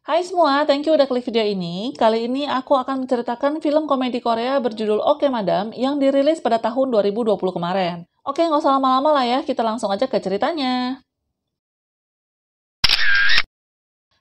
Hai semua, thank you udah klik video ini. Kali ini aku akan menceritakan film komedi Korea berjudul Oke Madam yang dirilis pada tahun 2020 kemarin. Oke, nggak usah lama-lama lah ya, kita langsung aja ke ceritanya.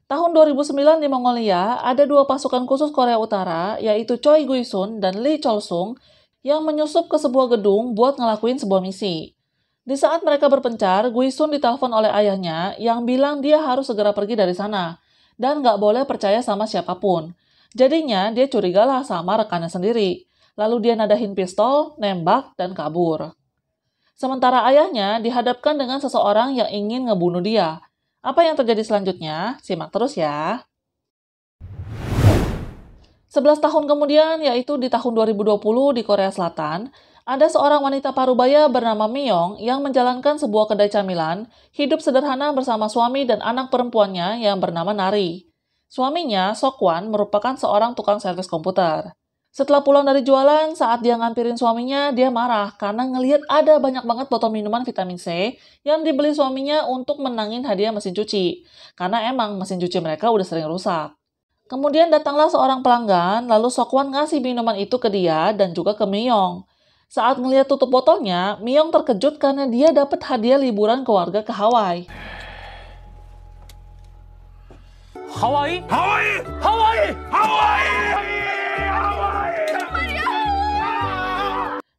Tahun 2009 di Mongolia, ada dua pasukan khusus Korea Utara, yaitu Choi Guisun dan Lee Chol-sung, yang menyusup ke sebuah gedung buat ngelakuin sebuah misi. Di saat mereka berpencar, Guisun ditelepon oleh ayahnya yang bilang dia harus segera pergi dari sana, dan nggak boleh percaya sama siapapun. Jadinya, dia curigalah sama rekannya sendiri. Lalu dia nadahin pistol, nembak, dan kabur. Sementara ayahnya dihadapkan dengan seseorang yang ingin ngebunuh dia. Apa yang terjadi selanjutnya? Simak terus ya. 11 tahun kemudian, yaitu di tahun 2020 di Korea Selatan, ada seorang wanita parubaya bernama Myung yang menjalankan sebuah kedai camilan, hidup sederhana bersama suami dan anak perempuannya yang bernama Nari. Suaminya, Sokwan, merupakan seorang tukang servis komputer. Setelah pulang dari jualan, saat dia ngampirin suaminya, dia marah karena ngelihat ada banyak banget botol minuman vitamin C yang dibeli suaminya untuk menangin hadiah mesin cuci. Karena emang mesin cuci mereka udah sering rusak. Kemudian datanglah seorang pelanggan, lalu Sokwan ngasih minuman itu ke dia dan juga ke Myung. Saat ngelihat tutup botolnya, Myung terkejut karena dia dapat hadiah liburan keluarga ke Hawaii. 하와이? 하와이! 하와이! 하와이! 하와이!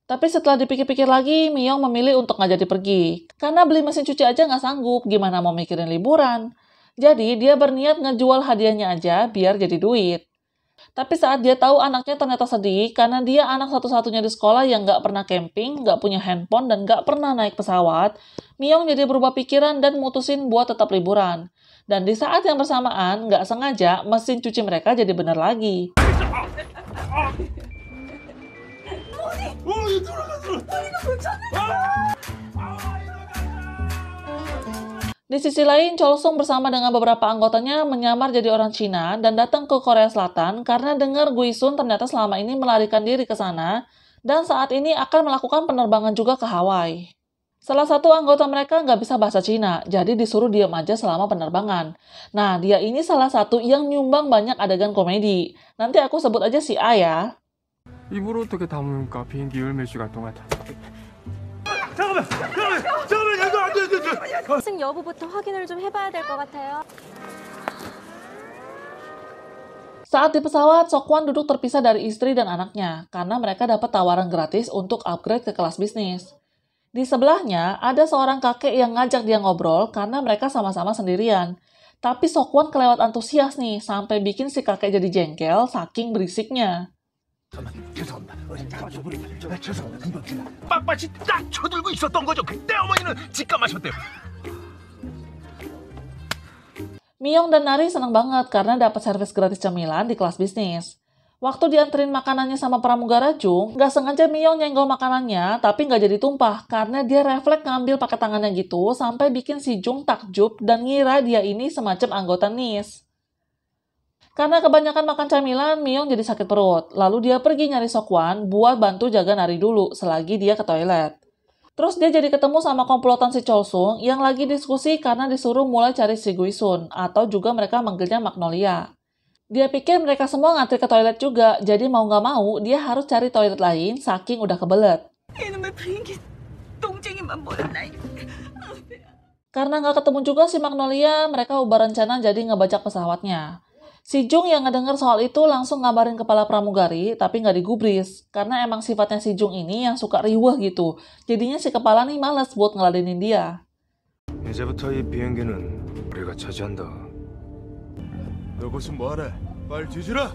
Tapi setelah dipikir-pikir lagi, Myung memilih untuk nggak jadi pergi. Karena beli mesin cuci aja nggak sanggup, gimana mau mikirin liburan. Jadi, dia berniat ngejual hadiahnya aja biar jadi duit. Tapi saat dia tahu anaknya ternyata sedih karena dia anak satu-satunya di sekolah yang nggak pernah camping, nggak punya handphone, dan nggak pernah naik pesawat, Myung jadi berubah pikiran dan mutusin buat tetap liburan. Dan di saat yang bersamaan, nggak sengaja, mesin cuci mereka jadi bener lagi. Di sisi lain, Chol-sung bersama dengan beberapa anggotanya menyamar jadi orang Cina dan datang ke Korea Selatan karena dengar Guisun ternyata selama ini melarikan diri ke sana dan saat ini akan melakukan penerbangan juga ke Hawaii. Salah satu anggota mereka nggak bisa bahasa Cina, jadi disuruh diam aja selama penerbangan. Nah, dia ini salah satu yang nyumbang banyak adegan komedi. Nanti aku sebut aja si A ya. 입으로 어떻게 담으니까 비행기 열 몇 시간 동안 잠깐만, 이거 안 돼. 승 여부부터 확인을 좀 해봐야 될 것 같아요. Saat di pesawat, Sokwan duduk terpisah dari istri dan anaknya karena mereka dapat tawaran gratis untuk upgrade ke kelas bisnis. Di sebelahnya, ada seorang kakek yang ngajak dia ngobrol karena mereka sama-sama sendirian. Tapi Sokwan kelewat antusias nih, sampai bikin si kakek jadi jengkel saking berisiknya. 죄송합니다. 빳빳이 딱 쳐들고 있었던 거죠. 그때 어머니는 직감하셨대요. Myung dan Nari senang banget karena dapat servis gratis cemilan di kelas bisnis. Waktu dianterin makanannya sama pramugara Jung, nggak sengaja Myung nyenggol makanannya, tapi nggak jadi tumpah karena dia refleks ngambil pakai tangannya gitu sampai bikin si Jung takjub dan ngira dia ini semacam anggota NIS. Karena kebanyakan makan camilan, Myung jadi sakit perut. Lalu dia pergi nyari Sokwan buat bantu jaga Nari dulu selagi dia ke toilet. Terus dia jadi ketemu sama komplotan si Chol-sung yang lagi diskusi karena disuruh mulai cari si Guisun, atau juga mereka manggilnya Magnolia. Dia pikir mereka semua ngantri ke toilet juga, jadi mau nggak mau dia harus cari toilet lain saking udah kebelet. Karena nggak ketemu juga si Magnolia, mereka ubah rencana jadi ngebajak pesawatnya. Si Jung yang ngedenger soal itu langsung ngabarin kepala pramugari, tapi nggak digubris. Karena emang sifatnya si Jung ini yang suka riweh gitu. Jadinya si kepala nih males buat ngeladenin dia. 이제부터 이 비행기는 우리가 차지한다. 너 무슨 뭐하래? 빨리 뒤지라.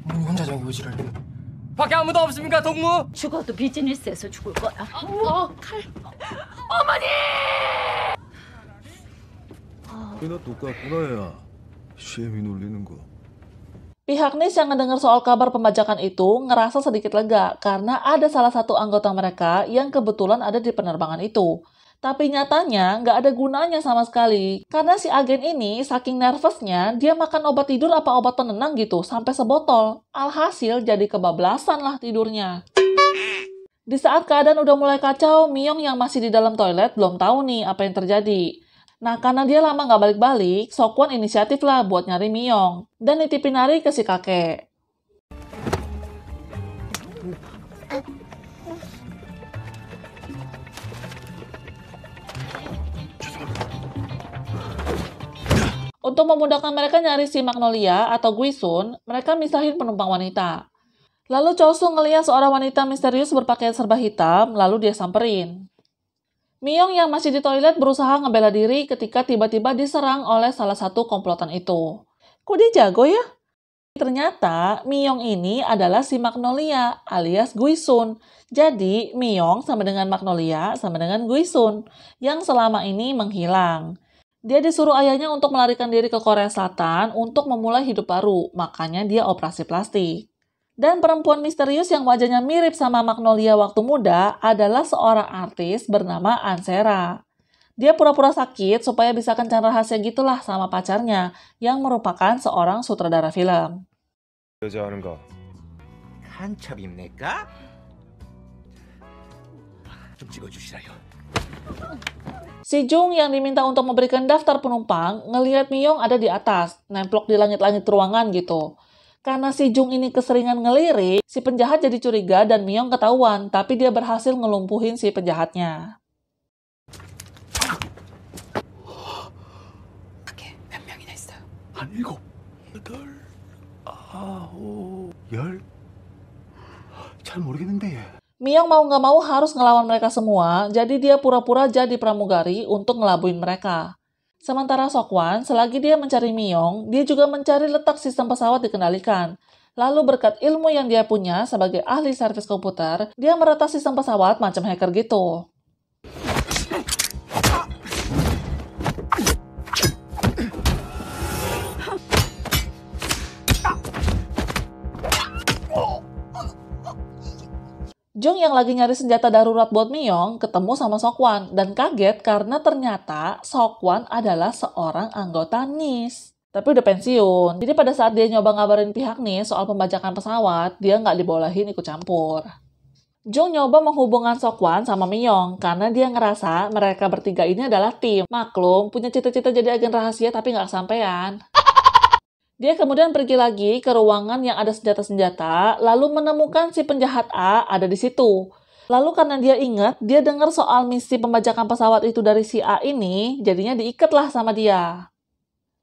어머니 혼자 저기 오지를 밖에 아무도 없습니까 동무? 죽어도 비즈니스에서 죽을 거야. 칼. 너 똑같구나 야. 시엠이 놀리는 거. Pihak NIS yang ngedengar soal kabar pembajakan itu ngerasa sedikit lega karena ada salah satu anggota mereka yang kebetulan ada di penerbangan itu. Tapi nyatanya nggak ada gunanya sama sekali karena si agen ini saking nervousnya dia makan obat tidur apa obat penenang gitu sampai sebotol. Alhasil jadi kebablasan lah tidurnya. Di saat keadaan udah mulai kacau, Myung yang masih di dalam toilet belum tahu nih apa yang terjadi. Nah, karena dia lama nggak balik-balik, Seok-wan inisiatif lah buat nyari Miyong. Dan nitipin Nari ke si kakek. Untuk memudahkan mereka nyari si Magnolia atau Guisun, mereka misahin penumpang wanita. Lalu Chosu ngeliat seorang wanita misterius berpakaian serba hitam, lalu dia samperin. Miyong yang masih di toilet berusaha ngebela diri ketika tiba-tiba diserang oleh salah satu komplotan itu. Kok dia jago ya? Ternyata Miyong ini adalah si Magnolia alias Guisun. Jadi Miyong sama dengan Magnolia sama dengan Guisun yang selama ini menghilang. Dia disuruh ayahnya untuk melarikan diri ke Korea Selatan untuk memulai hidup baru, makanya dia operasi plastik. Dan perempuan misterius yang wajahnya mirip sama Magnolia waktu muda adalah seorang artis bernama Ansera. Dia pura-pura sakit supaya bisa kencan rahasia gitulah sama pacarnya yang merupakan seorang sutradara film. 여자 하는 거 간첩입니까? 좀 찍어주시라요. Si Jung yang diminta untuk memberikan daftar penumpang ngelihat Miyong ada di atas, nemplok di langit-langit ruangan gitu. Karena si Jung ini keseringan ngelirik, si penjahat jadi curiga dan Miyong ketahuan, tapi dia berhasil ngelumpuhin si penjahatnya. 밖에 몇 명이나 있어요? 한 7, 8, 9, 10? 잘 모르겠는데. Miyong mau nggak mau harus ngelawan mereka semua, jadi dia pura-pura jadi pramugari untuk ngelabuin mereka. Sementara Seok-wan, selagi dia mencari Miyong, dia juga mencari letak sistem pesawat dikendalikan. Lalu berkat ilmu yang dia punya sebagai ahli servis komputer, dia meretas sistem pesawat macam hacker gitu. Jung yang lagi nyari senjata darurat buat Miyong ketemu sama Seok-wan dan kaget karena ternyata Seok-wan adalah seorang anggota NIS. Tapi udah pensiun, jadi pada saat dia nyoba ngabarin pihak NIS soal pembajakan pesawat, dia nggak dibolehin ikut campur. Jung nyoba menghubungkan Seok-wan sama Miyong karena dia ngerasa mereka bertiga ini adalah tim. Maklum, punya cita-cita jadi agen rahasia tapi nggak kesampean. Dia kemudian pergi lagi ke ruangan yang ada senjata-senjata, lalu menemukan si penjahat A ada di situ. Lalu karena dia ingat, dia dengar soal misi pembajakan pesawat itu dari si A ini, jadinya diikatlah sama dia.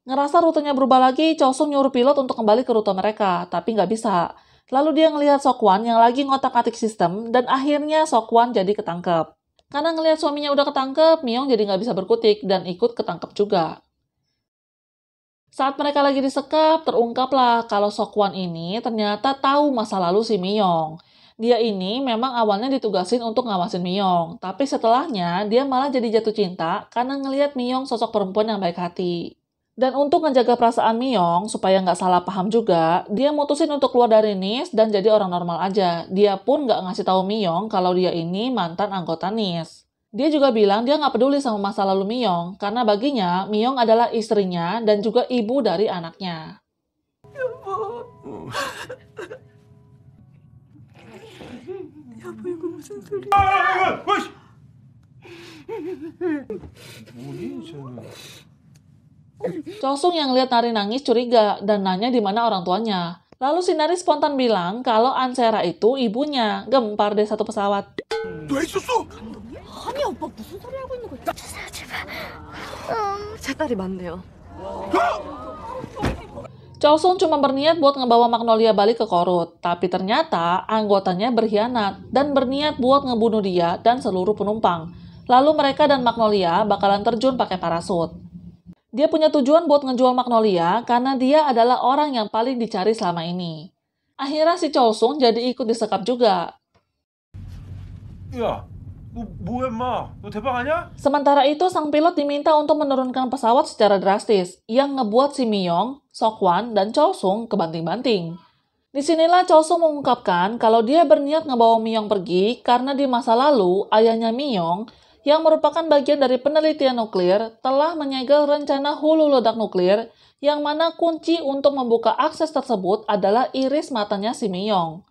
Ngerasa rutenya berubah lagi, Chosun nyuruh pilot untuk kembali ke rute mereka, tapi nggak bisa. Lalu dia ngelihat Seok-wan yang lagi ngotak-atik sistem, dan akhirnya Seok-wan jadi ketangkep. Karena ngelihat suaminya udah ketangkep, Miyong jadi nggak bisa berkutik dan ikut ketangkep juga. Saat mereka lagi disekap, terungkaplah kalau Seok-wan ini ternyata tahu masa lalu si Miyong. Dia ini memang awalnya ditugasin untuk ngawasin Miyong, tapi setelahnya dia malah jadi jatuh cinta karena ngelihat Miyong sosok perempuan yang baik hati. Dan untuk ngejaga perasaan Miyong supaya nggak salah paham juga, dia mutusin untuk keluar dari NIS dan jadi orang normal aja. Dia pun nggak ngasih tahu Miyong kalau dia ini mantan anggota NIS. Dia juga bilang dia nggak peduli sama masa lalu Miyong, karena baginya Miyong adalah istrinya dan juga ibu dari anaknya. Chosung yang lihat Nari nangis curiga dan nanya di mana orang tuanya. Lalu si Nari spontan bilang kalau Ansera itu ibunya, gempar deh satu pesawat. 아니 오빠 무슨 소리 하고 있는 거야? 제발. 제 딸이 맞네요. Chosun cuma berniat buat ngebawa Magnolia balik ke Korut, tapi ternyata anggotanya berkhianat dan berniat buat ngebunuh dia dan seluruh penumpang. Lalu mereka dan Magnolia bakalan terjun pakai parasut. Dia punya tujuan buat ngejual Magnolia karena dia adalah orang yang paling dicari selama ini. Akhirnya si Chosun jadi ikut disekap juga. 야, 너 뭐해 인마? 너 대박 아니야? Sementara itu, sang pilot diminta untuk menurunkan pesawat secara drastis, yang ngebuat si Miyong, Seok-wan, dan Chosung kebanting-banting. Disinilah Chosung mengungkapkan kalau dia berniat ngebawa Miyong pergi karena di masa lalu, ayahnya Miyong, yang merupakan bagian dari penelitian nuklir, telah menyegel rencana hulu ledak nuklir, yang mana kunci untuk membuka akses tersebut adalah iris matanya si Miyong.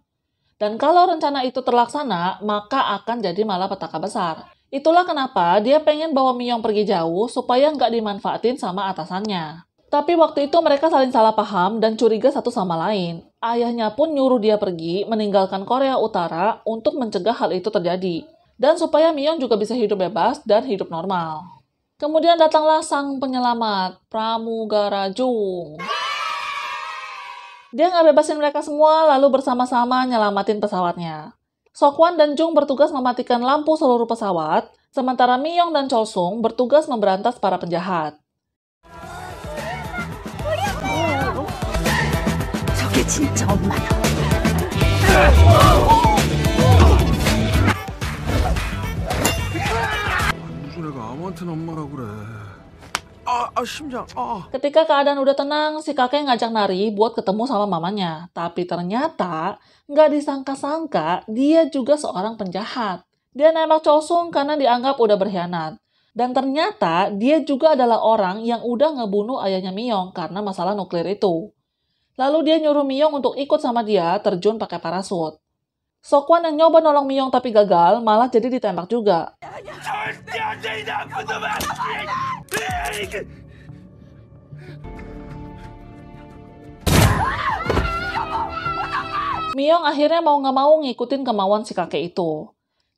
Dan kalau rencana itu terlaksana, maka akan jadi malapetaka besar. Itulah kenapa dia pengen bawa Miyong pergi jauh supaya nggak dimanfaatin sama atasannya. Tapi waktu itu mereka saling salah paham dan curiga satu sama lain. Ayahnya pun nyuruh dia pergi meninggalkan Korea Utara untuk mencegah hal itu terjadi. Dan supaya Miyong juga bisa hidup bebas dan hidup normal. Kemudian datanglah sang penyelamat, Pramugara Jung. Dia nggak bebasin mereka semua lalu bersama-sama nyelamatin pesawatnya. Seok-wan dan Jung bertugas mematikan lampu seluruh pesawat, sementara Miyong dan Chol-sung bertugas memberantas para penjahat. 저게 진짜 엄마야. 무슨 애가 아무한테나 엄마라 그래. 심장. Ketika keadaan udah tenang, si kakek ngajak Nari buat ketemu sama mamanya. Tapi ternyata, nggak disangka-sangka, dia juga seorang penjahat. Dia nembak Chol-sung karena dianggap udah berkhianat. Dan ternyata, dia juga adalah orang yang udah ngebunuh ayahnya Miyong karena masalah nuklir itu. Lalu dia nyuruh Miyong untuk ikut sama dia terjun pakai parasut. Seok-wan yang nyoba nolong Miyong tapi gagal, malah jadi ditembak juga. Miyong akhirnya mau nggak mau ngikutin kemauan si kakek itu.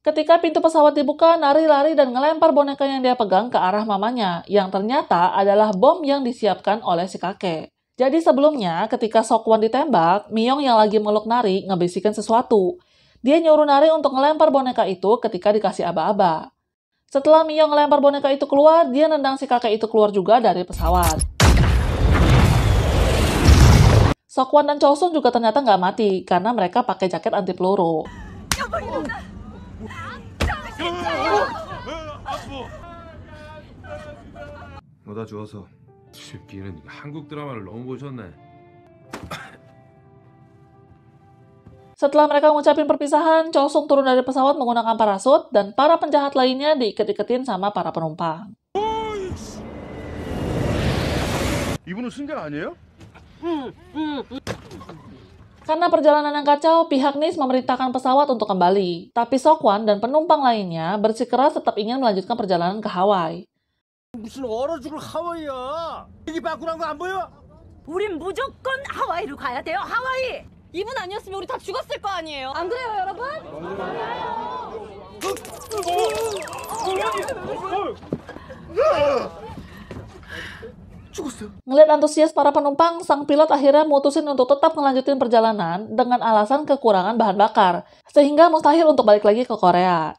Ketika pintu pesawat dibuka, Nari lari dan ngelempar boneka yang dia pegang ke arah mamanya, yang ternyata adalah bom yang disiapkan oleh si kakek. Jadi sebelumnya, ketika Seok-wan ditembak, Miyong yang lagi meluk Nari ngebisikin sesuatu. Dia nyuruh Nari untuk ngelempar boneka itu ketika dikasih aba-aba. Setelah Miyong ngelempar boneka itu keluar, dia nendang si kakek itu keluar juga dari pesawat. Seok-wan dan Chol-sung juga ternyata nggak mati, karena mereka pakai jaket anti peluru. 뭐다 주워서. 비는 한국 드라마를 너무 보셨네. Setelah mereka ngucapin perpisahan, Chol-sung turun dari pesawat menggunakan parasut dan para penjahat lainnya diiket-iketin sama para penumpang. 이분은 승객 아니에요? Karena perjalanan yang kacau, pihak NIS memerintahkan pesawat untuk kembali. Tapi Seok-wan dan penumpang lainnya bersikeras tetap ingin melanjutkan perjalanan ke Hawaii. 무슨 얼어 죽을 하와이야. 이게 바꾸란 거 안 보여? 우린 무조건 하와이로 가야 돼요. 하와이. 이분 아니었으면 우리 다 죽었을 거 아니에요. 안 그래요, 여러분? Ngeliat antusias para penumpang, sang pilot akhirnya mutusin untuk tetap ngelanjutin perjalanan dengan alasan kekurangan bahan bakar, sehingga mustahil untuk balik lagi ke Korea.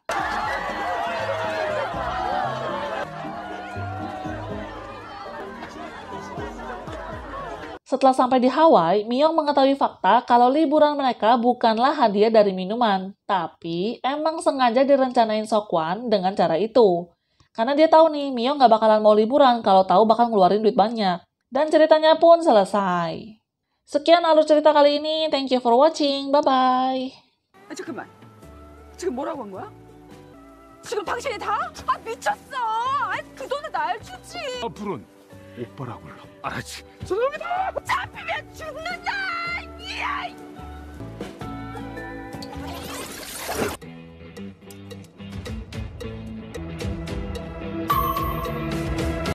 Setelah sampai di Hawaii, Miyong mengetahui fakta kalau liburan mereka bukanlah hadiah dari minuman, tapi emang sengaja direncanain Seok-wan dengan cara itu. Karena dia tahu nih, Miyong nggak bakalan mau liburan kalau tahu bakal ngeluarin duit banyak. Dan ceritanya pun selesai. Sekian alur cerita kali ini, thank you for watching, bye-bye. 잠깐만, 지금 뭐라고 한 거야? 지금 당신이 다? 미쳤어! 그 돈은 날 주지! 앞으로는 오빠라고 불러. 알았지? 죄송합니다. 잡히면 죽는다! 이야!